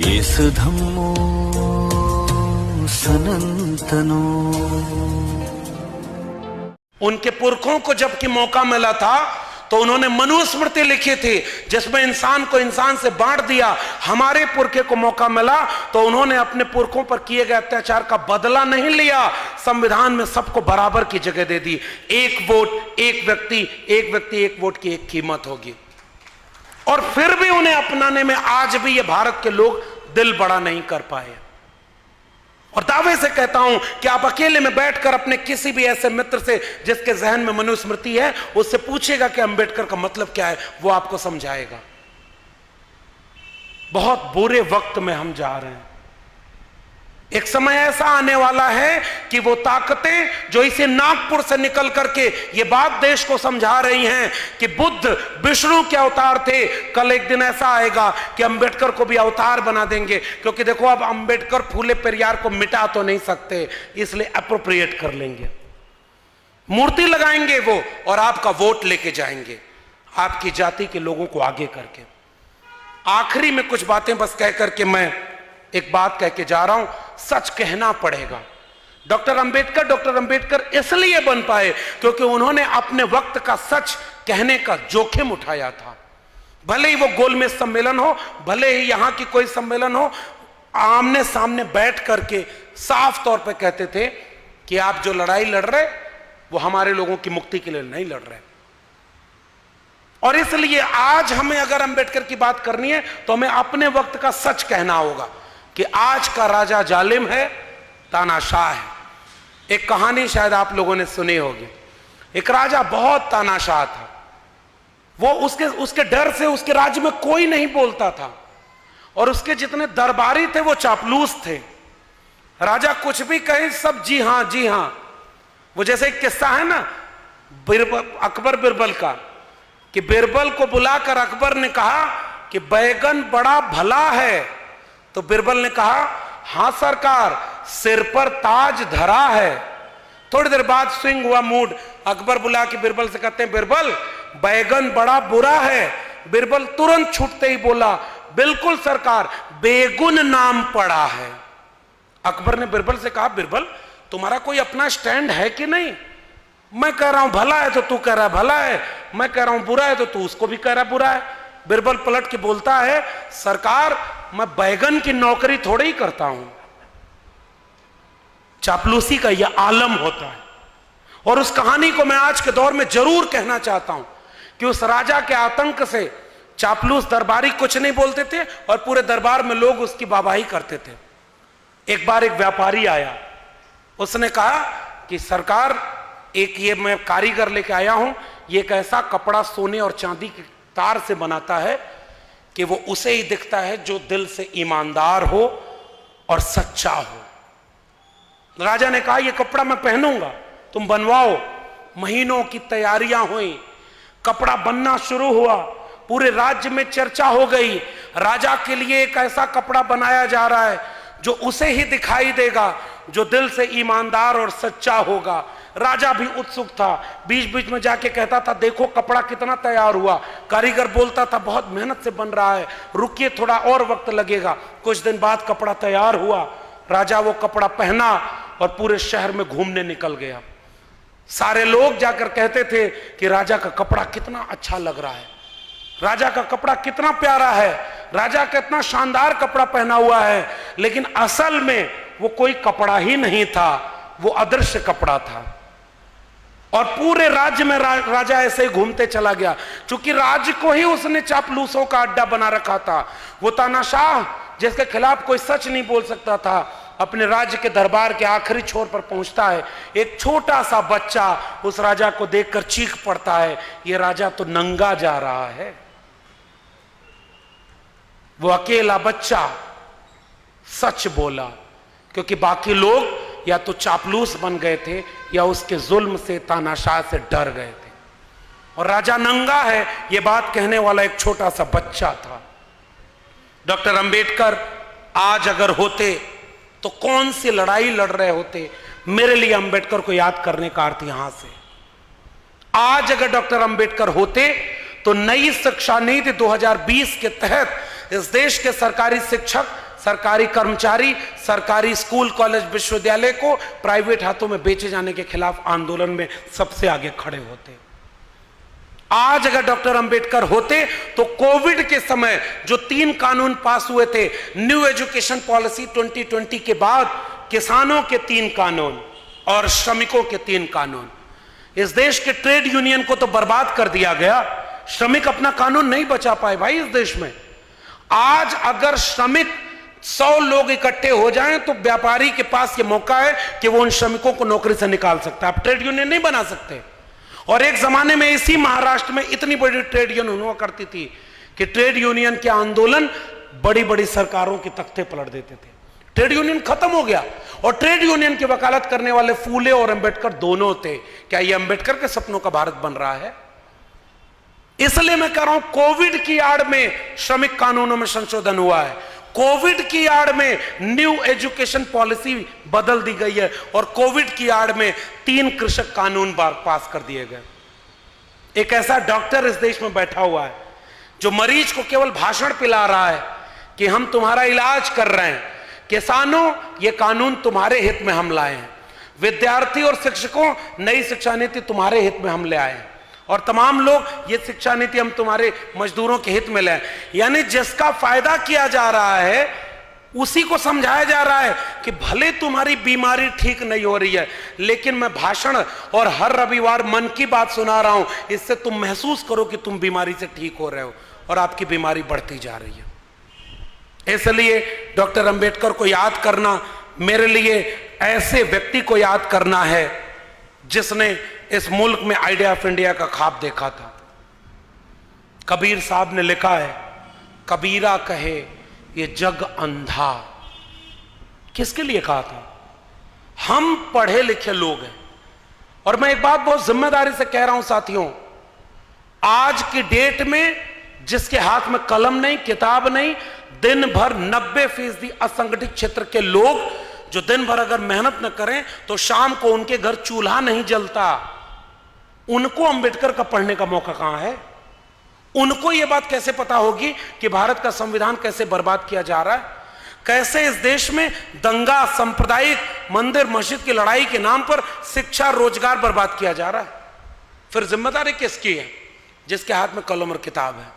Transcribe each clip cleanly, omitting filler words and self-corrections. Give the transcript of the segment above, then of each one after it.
Yes धम्मो सनातनो। उनके पुरखों को जबकि मौका मिला था तो उन्होंने मनुस्मृति लिखी थी जिसमें इंसान को इंसान से बांट दिया। हमारे पुरखे को मौका मिला तो उन्होंने अपने पुरखों पर किए गए अत्याचार का बदला नहीं लिया, संविधान में सबको बराबर की जगह दे दी। एक वोट एक व्यक्ति, एक वोट की एक कीमत होगी। और फिर भी उन्हें अपनाने में आज भी ये भारत के लोग दिल बड़ा नहीं कर पाए। और दावे से कहता हूं कि आप अकेले में बैठकर अपने किसी भी ऐसे मित्र से जिसके जहन में मनुस्मृति है उससे पूछेगा कि अंबेडकर का मतलब क्या है, वो आपको समझाएगा। बहुत बुरे वक्त में हम जा रहे हैं। एक समय ऐसा आने वाला है कि वो ताकतें जो इसे नागपुर से निकल करके ये बात देश को समझा रही हैं कि बुद्ध विष्णु के अवतार थे, कल एक दिन ऐसा आएगा कि अंबेडकर को भी अवतार बना देंगे। क्योंकि देखो अब अंबेडकर फूले पेरियार को मिटा तो नहीं सकते, इसलिए अप्रोप्रिएट कर लेंगे, मूर्ति लगाएंगे वो, और आपका वोट लेके जाएंगे आपकी जाति के लोगों को आगे करके। आखिरी में कुछ बातें बस कह करके मैं एक बात कह के जा रहा हूं, सच कहना पड़ेगा। डॉक्टर अंबेडकर इसलिए बन पाए क्योंकि उन्होंने अपने वक्त का सच कहने का जोखिम उठाया था। भले ही वो गोलमेज सम्मेलन हो, भले ही यहां की कोई सम्मेलन हो, आमने सामने बैठ करके साफ तौर पे कहते थे कि आप जो लड़ाई लड़ रहे वो हमारे लोगों की मुक्ति के लिए नहीं लड़ रहे। और इसलिए आज हमें अगर अंबेडकर की बात करनी है तो हमें अपने वक्त का सच कहना होगा कि आज का राजा जालिम है, तानाशाह है। एक कहानी शायद आप लोगों ने सुनी होगी। एक राजा बहुत तानाशाह था, वो उसके डर से उसके राज्य में कोई नहीं बोलता था, और उसके जितने दरबारी थे वो चापलूस थे। राजा कुछ भी कहे सब जी हां जी हां। वो जैसे एक किस्सा है ना अकबर बिरबल का, कि बिरबल को बुलाकर अकबर ने कहा कि बैगन बड़ा भला है, तो बिरबल ने कहा हां सरकार, सिर पर ताज धरा है। थोड़ी देर बाद स्विंग हुआ मूड, अकबर बुला के बिरबल से कहते हैं बिरबल बैगन बड़ा बुरा है। बिरबल तुरंत छूटते ही बोला बिल्कुल सरकार, बेगुन नाम पड़ा है। अकबर ने बिरबल से कहा बिरबल तुम्हारा कोई अपना स्टैंड है कि नहीं? मैं कह रहा हूं भला है तो तू कह रहा है भला है, मैं कह रहा हूं बुरा है तो तू उसको भी कह रहा है बुरा है। बिरबल पलट के बोलता है सरकार मैं बैगन की नौकरी थोड़ी ही करता हूं। चापलूसी का यह आलम होता है। और उस कहानी को मैं आज के दौर में जरूर कहना चाहता हूं कि उस राजा के आतंक से चापलूस दरबारी कुछ नहीं बोलते थे और पूरे दरबार में लोग उसकी वाहवाही करते थे। एक बार एक व्यापारी आया, उसने कहा कि सरकार एक ये मैं कारीगर लेके आया हूं, ये एक ऐसा कपड़ा सोने और चांदी के तार से बनाता है कि वो उसे ही दिखता है जो दिल से ईमानदार हो और सच्चा हो। राजा ने कहा ये कपड़ा मैं पहनूंगा, तुम बनवाओ। महीनों की तैयारियां हुई, कपड़ा बनना शुरू हुआ, पूरे राज्य में चर्चा हो गई। राजा के लिए एक ऐसा कपड़ा बनाया जा रहा है जो उसे ही दिखाई देगा जो दिल से ईमानदार और सच्चा होगा। राजा भी उत्सुक था, बीच बीच में जाके कहता था देखो कपड़ा कितना तैयार हुआ। कारीगर बोलता था बहुत मेहनत से बन रहा है, रुकिए थोड़ा और वक्त लगेगा। कुछ दिन बाद कपड़ा तैयार हुआ, राजा वो कपड़ा पहना और पूरे शहर में घूमने निकल गया। सारे लोग जाकर कहते थे कि राजा का कपड़ा कितना अच्छा लग रहा है, राजा का कपड़ा कितना प्यारा है, राजा कितना शानदार कपड़ा पहना हुआ है। लेकिन असल में वो कोई कपड़ा ही नहीं था, वो अदृश्य कपड़ा था। और पूरे राज्य में राजा ऐसे ही घूमते चला गया, क्योंकि राज्य को ही उसने चापलूसों का अड्डा बना रखा था। वो तानाशाह जिसके खिलाफ कोई सच नहीं बोल सकता था, अपने राज्य के दरबार के आखिरी छोर पर पहुंचता है। एक छोटा सा बच्चा उस राजा को देखकर चीख पड़ता है, ये राजा तो नंगा जा रहा है। वो अकेला बच्चा सच बोला, क्योंकि बाकी लोग या तो चापलूस बन गए थे या उसके जुल्म से तानाशाह से डर गए थे। और राजा नंगा है ये बात कहने वाला एक छोटा सा बच्चा था। डॉक्टर अंबेडकर आज अगर होते तो कौन सी लड़ाई लड़ रहे होते? मेरे लिए अंबेडकर को याद करने का अर्थ यहां से, आज अगर डॉक्टर अंबेडकर होते तो नई शिक्षा नीति 2020 के तहत इस देश के सरकारी शिक्षक सरकारी कर्मचारी सरकारी स्कूल कॉलेज विश्वविद्यालय को प्राइवेट हाथों में बेचे जाने के खिलाफ आंदोलन में सबसे आगे खड़े होते। आज अगर डॉक्टर अंबेडकर होते तो कोविड के समय जो 3 कानून पास हुए थे, न्यू एजुकेशन पॉलिसी 2020 के बाद किसानों के 3 कानून और श्रमिकों के 3 कानून, इस देश के ट्रेड यूनियन को तो बर्बाद कर दिया गया। श्रमिक अपना कानून नहीं बचा पाए भाई इस देश में। आज अगर श्रमिक 100 लोग इकट्ठे हो जाएं तो व्यापारी के पास यह मौका है कि वो उन श्रमिकों को नौकरी से निकाल सकता है। आप ट्रेड यूनियन नहीं बना सकते। और एक जमाने में इसी महाराष्ट्र में इतनी बड़ी ट्रेड यूनियन हुआ करती थी कि ट्रेड यूनियन के आंदोलन बड़ी बड़ी सरकारों के तख्ते पलट देते थे। ट्रेड यूनियन खत्म हो गया और ट्रेड यूनियन की वकालत करने वाले फूले और अंबेडकर दोनों थे। क्या यह अंबेडकर के सपनों का भारत बन रहा है? इसलिए मैं कह रहा हूं कोविड की आड़ में श्रमिक कानूनों में संशोधन हुआ है, कोविड की आड़ में न्यू एजुकेशन पॉलिसी बदल दी गई है और कोविड की आड़ में 3 कृषक कानून पास कर दिए गए। एक ऐसा डॉक्टर इस देश में बैठा हुआ है जो मरीज को केवल भाषण पिला रहा है कि हम तुम्हारा इलाज कर रहे हैं। किसानों, ये कानून तुम्हारे हित में हम लाए हैं। विद्यार्थी और शिक्षकों, नई शिक्षा नीति तुम्हारे हित में हम ले आए हैं। और तमाम लोग, ये शिक्षा नीति हम तुम्हारे मजदूरों के हित में ले आए। यानी जिसका फायदा किया जा रहा है उसी को समझाया जा रहा है कि भले तुम्हारी बीमारी ठीक नहीं हो रही है, लेकिन मैं भाषण और हर रविवार मन की बात सुना रहा हूं, इससे तुम महसूस करो कि तुम बीमारी से ठीक हो रहे हो और आपकी बीमारी बढ़ती जा रही है। इसलिए डॉक्टर अंबेडकर को याद करना मेरे लिए ऐसे व्यक्ति को याद करना है जिसने इस मुल्क में आइडिया ऑफ इंडिया का ख्वाब देखा था। कबीर साहब ने लिखा है, कबीरा कहे ये जग अंधा। किसके लिए कहा था? हम पढ़े लिखे लोग हैं और मैं एक बात बहुत जिम्मेदारी से कह रहा हूं साथियों, आज की डेट में जिसके हाथ में कलम नहीं, किताब नहीं, दिन भर 90% असंगठित क्षेत्र के लोग जो दिन भर अगर मेहनत न करें तो शाम को उनके घर चूल्हा नहीं जलता, उनको अंबेडकर का पढ़ने का मौका कहां है? उनको यह बात कैसे पता होगी कि भारत का संविधान कैसे बर्बाद किया जा रहा है, कैसे इस देश में दंगा, सांप्रदायिक, मंदिर मस्जिद की लड़ाई के नाम पर शिक्षा रोजगार बर्बाद किया जा रहा है। फिर जिम्मेदारी किसकी है? जिसके हाथ में कलम और किताब है।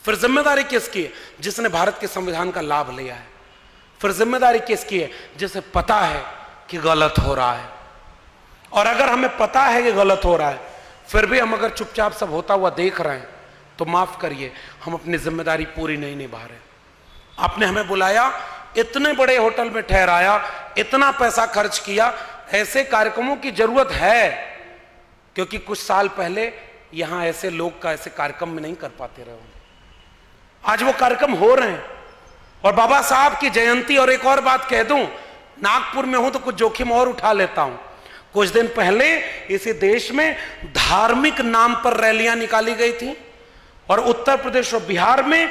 फिर जिम्मेदारी किसकी है? जिसने भारत के संविधान का लाभ लिया है। फिर जिम्मेदारी किसकी है? जिसे पता है कि गलत हो रहा है। और अगर हमें पता है कि गलत हो रहा है फिर भी हम अगर चुपचाप सब होता हुआ देख रहे हैं तो माफ करिए, हम अपनी जिम्मेदारी पूरी नहीं निभा रहे। आपने हमें बुलाया, इतने बड़े होटल में ठहराया, इतना पैसा खर्च किया, ऐसे कार्यक्रमों की जरूरत है क्योंकि कुछ साल पहले यहां ऐसे लोग का ऐसे कार्यक्रम में नहीं कर पाते रहे। आज वो कार्यक्रम हो रहे हैं और बाबा साहब की जयंती। और एक और बात कह दूं, नागपुर में हूं तो कुछ जोखिम और उठा लेता हूं। कुछ दिन पहले इसी देश में धार्मिक नाम पर रैलियां निकाली गई थी और उत्तर प्रदेश और बिहार में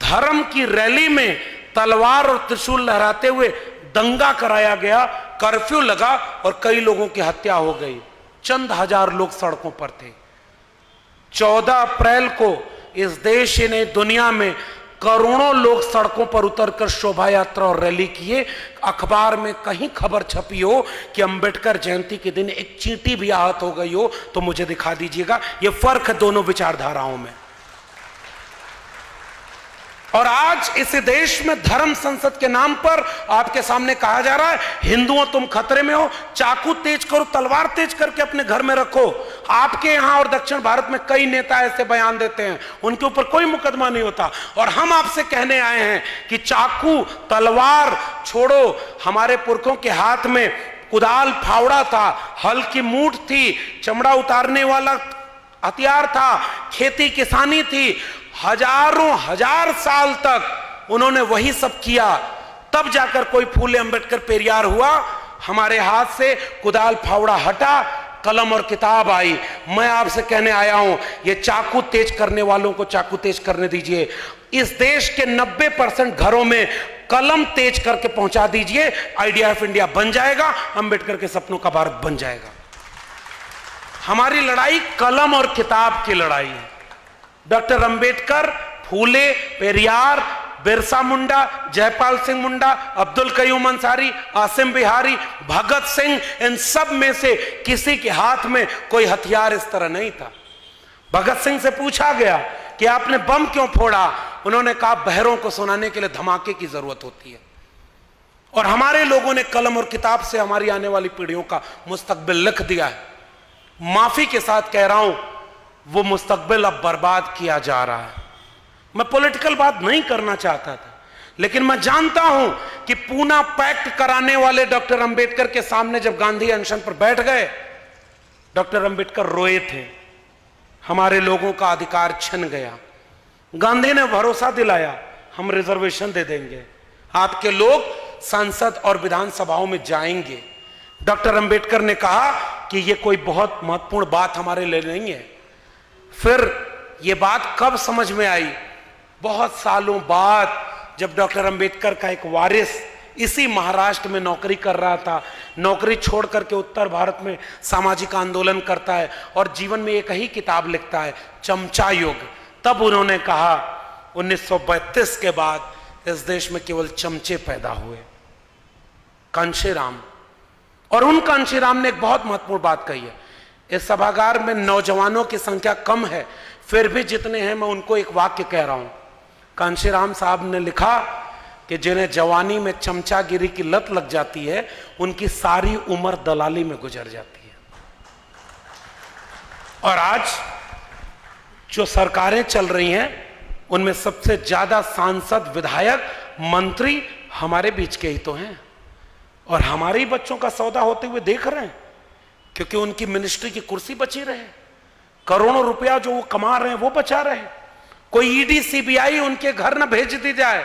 धर्म की रैली में तलवार और त्रिशूल लहराते हुए दंगा कराया गया, कर्फ्यू लगा और कई लोगों की हत्या हो गई। चंद हजार लोग सड़कों पर थे। 14 अप्रैल को इस देश ने दुनिया में करोड़ों लोग सड़कों पर उतरकर शोभा यात्रा और रैली किए। अखबार में कहीं खबर छपी हो कि अंबेडकर जयंती के दिन एक चींटी भी आहत हो गई हो तो मुझे दिखा दीजिएगा। यह फर्क है दोनों विचारधाराओं में। और आज इस देश में धर्म संसद के नाम पर आपके सामने कहा जा रहा है, हिंदुओं तुम खतरे में हो, चाकू तेज करो, तलवार तेज करके अपने घर में रखो। आपके यहां और दक्षिण भारत में कई नेता ऐसे बयान देते हैं, उनके ऊपर कोई मुकदमा नहीं होता। और हम आपसे कहने आए हैं कि चाकू तलवार छोड़ो। हमारे पुरखों के हाथ में कुदाल फावड़ा था, हल की मूठ थी, चमड़ा उतारने वाला हथियार था, खेती किसानी थी। हजारों हजार साल तक उन्होंने वही सब किया। तब जाकर कोई फूले अंबेडकर पेरियार हुआ। हमारे हाथ से कुदाल फावड़ा हटा, कलम और किताब आई। मैं आपसे कहने आया हूं, ये चाकू तेज करने वालों को चाकू तेज करने दीजिए। इस देश के 90% घरों में कलम तेज करके पहुंचा दीजिए। आइडिया ऑफ इंडिया बन जाएगा, अंबेडकर के सपनों का भारत बन जाएगा। हमारी लड़ाई कलम और किताब की लड़ाई है। डॉक्टर अंबेडकर, फूले, पेरियार बिरसा मुंडा, जयपाल सिंह मुंडा, अब्दुल कयूम अंसारी, आसिम बिहारी, भगत सिंह, इन सब में से किसी के हाथ में कोई हथियार इस तरह नहीं था। भगत सिंह से पूछा गया कि आपने बम क्यों फोड़ा, उन्होंने कहा बहरों को सुनाने के लिए धमाके की जरूरत होती है। और हमारे लोगों ने कलम और किताब से हमारी आने वाली पीढ़ियों का मुस्तकबिल लिख दिया है। माफी के साथ कह रहा हूं, वो मुस्तकबिल अब बर्बाद किया जा रहा है। मैं पॉलिटिकल बात नहीं करना चाहता था, लेकिन मैं जानता हूं कि पूना पैक्ट कराने वाले डॉक्टर अंबेडकर के सामने जब गांधी अनशन पर बैठ गए, डॉक्टर अंबेडकर रोए थे, हमारे लोगों का अधिकार छिन गया। गांधी ने भरोसा दिलाया, हम रिजर्वेशन दे देंगे, आपके लोग संसद और विधानसभाओं में जाएंगे। डॉक्टर अंबेडकर ने कहा कि यह कोई बहुत महत्वपूर्ण बात हमारे लिए नहीं है। फिर यह बात कब समझ में आई? बहुत सालों बाद, जब डॉक्टर अंबेडकर का एक वारिस इसी महाराष्ट्र में नौकरी कर रहा था, नौकरी छोड़ करके उत्तर भारत में सामाजिक आंदोलन करता है और जीवन में एक ही किताब लिखता है, चमचा युग। तब उन्होंने कहा 1932 के बाद इस देश में केवल चमचे पैदा हुए। कांशीराम, और उन कांशीराम ने एक बहुत महत्वपूर्ण बात कही है। इस सभागार में नौजवानों की संख्या कम है, फिर भी जितने हैं मैं उनको एक वाक्य कह रहा हूं। कांशीराम साहब ने लिखा कि जिन्हें जवानी में चमचागिरी की लत लग जाती है, उनकी सारी उम्र दलाली में गुजर जाती है। और आज जो सरकारें चल रही हैं, उनमें सबसे ज्यादा सांसद, विधायक, मंत्री हमारे बीच के ही तो हैं, और हमारे ही बच्चों का सौदा होते हुए देख रहे हैं, क्योंकि उनकी मिनिस्ट्री की कुर्सी बची रहे, करोड़ों रुपया जो वो कमा रहे हैं वो बचा रहे। कोई ईडी सीबीआई उनके घर न भेज दी जाए।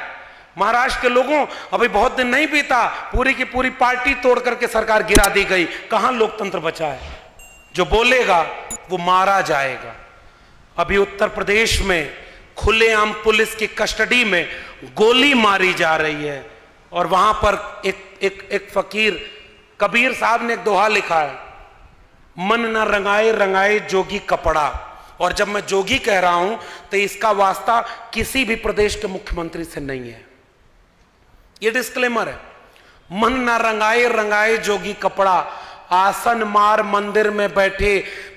महाराष्ट्र के लोगों, अभी बहुत दिन नहीं बीता, पूरी की पूरी पार्टी तोड़ करके सरकार गिरा दी गई। कहां लोकतंत्र बचा है? जो बोलेगा वो मारा जाएगा। अभी उत्तर प्रदेश में खुलेआम पुलिस की कस्टडी में गोली मारी जा रही है, और वहां पर एक फकीर कबीर साहब ने एक दोहा लिखा है, मन न रंगाए रंगाए जोगी कपड़ा। और जब मैं जोगी कह रहा हूं तो इसका वास्ता किसी भी प्रदेश के मुख्यमंत्री से नहीं है, यह डिस्क्लेमर है। मन न रंगाए रंगाए जोगी कपड़ा, आसन मार मंदिर में बैठे,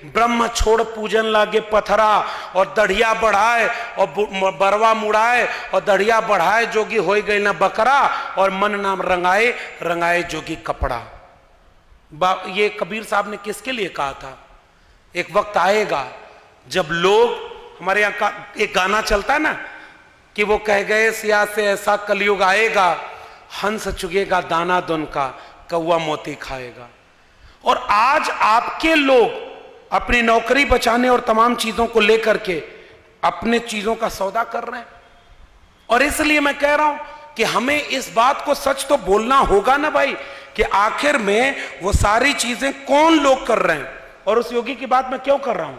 ब्रह्म छोड़ पूजन लागे पथरा, और दढ़िया बढ़ाए और बरवा मुड़ाए, और दढ़िया बढ़ाए जोगी हो गई ना बकरा, और मन नाम रंगाए रंगाए जोगी कपड़ा। ये कबीर साहब ने किसके लिए कहा था? एक वक्त आएगा जब लोग, हमारे यहाँ का एक गाना चलता है ना, कि वो कह गए सिया से ऐसा कलयुग आएगा, हंस चुगेगा दाना दुन का, कौवा मोती खाएगा। और आज आपके लोग अपनी नौकरी बचाने और तमाम चीजों को लेकर के अपने चीजों का सौदा कर रहे हैं। और इसलिए मैं कह रहा हूं कि हमें इस बात को सच तो बोलना होगा ना भाई, कि आखिर में वो सारी चीजें कौन लोग कर रहे हैं। और उस योगी की बात मैं क्यों कर रहा हूं?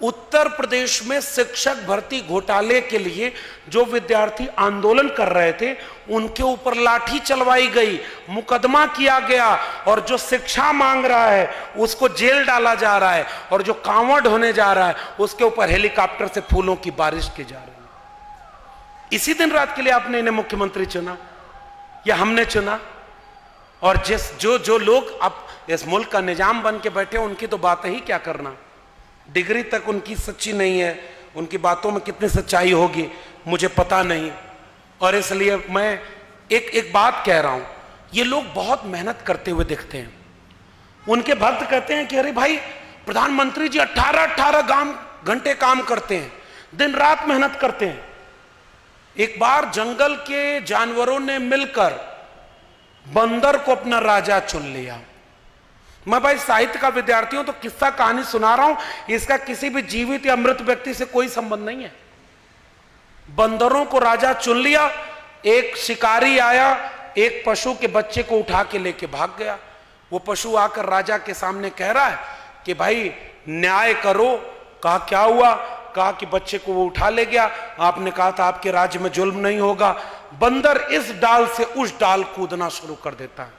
उत्तर प्रदेश में शिक्षक भर्ती घोटाले के लिए जो विद्यार्थी आंदोलन कर रहे थे, उनके ऊपर लाठी चलवाई गई, मुकदमा किया गया, और जो शिक्षा मांग रहा है उसको जेल डाला जा रहा है, और जो कांवड़ होने जा रहा है उसके ऊपर हेलीकॉप्टर से फूलों की बारिश की जा रही है। इसी दिन रात के लिए आपने इन्हें मुख्यमंत्री चुना या हमने चुना? और जो लोग अब इस मुल्क का निजाम बन के बैठे, उनकी तो बात ही क्या करना। डिग्री तक उनकी सच्ची नहीं है, उनकी बातों में कितनी सच्चाई होगी मुझे पता नहीं। और इसलिए मैं एक बात कह रहा हूं, ये लोग बहुत मेहनत करते हुए दिखते हैं। उनके भक्त कहते हैं कि अरे भाई, प्रधानमंत्री जी 18 घंटे काम करते हैं, दिन रात मेहनत करते हैं। एक बार जंगल के जानवरों ने मिलकर बंदर को अपना राजा चुन लिया। मैं भाई साहित्य का विद्यार्थी हूं, तो किस्सा कहानी सुना रहा हूं, इसका किसी भी जीवित या मृत व्यक्ति से कोई संबंध नहीं है। बंदरों को राजा चुन लिया। एक शिकारी आया, एक पशु के बच्चे को उठा के लेके भाग गया। वो पशु आकर राजा के सामने कह रहा है कि भाई न्याय करो। कहा क्या हुआ? कहा कि बच्चे को वो उठा ले गया, आपने कहा था आपके राज्य में जुल्म नहीं होगा। बंदर इस डाल से उस डाल कूदना शुरू कर देता है।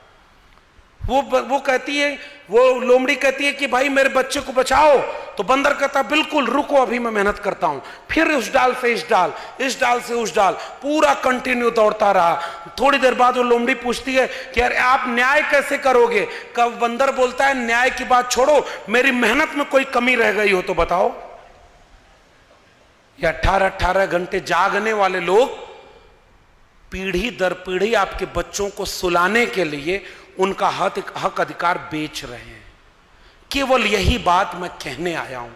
वो कहती है, वो लोमड़ी कहती है कि भाई मेरे बच्चे को बचाओ, तो बंदर कहता बिल्कुल रुको, अभी मैं मेहनत करता हूं। फिर उस डाल से इस डाल, इस डाल से उस डाल, पूरा कंटिन्यू दौड़ता रहा। थोड़ी देर बाद वो लोमड़ी पूछती है कि अरे आप न्याय कैसे करोगे? कब बंदर बोलता है न्याय की बात छोड़ो, मेरी मेहनत में कोई कमी रह गई हो तो बताओ। ये 18-18 घंटे जागने वाले लोग पीढ़ी दर पीढ़ी आपके बच्चों को सुलाने के लिए उनका हक अधिकार बेच रहे हैं। केवल यही बात मैं कहने आया हूं।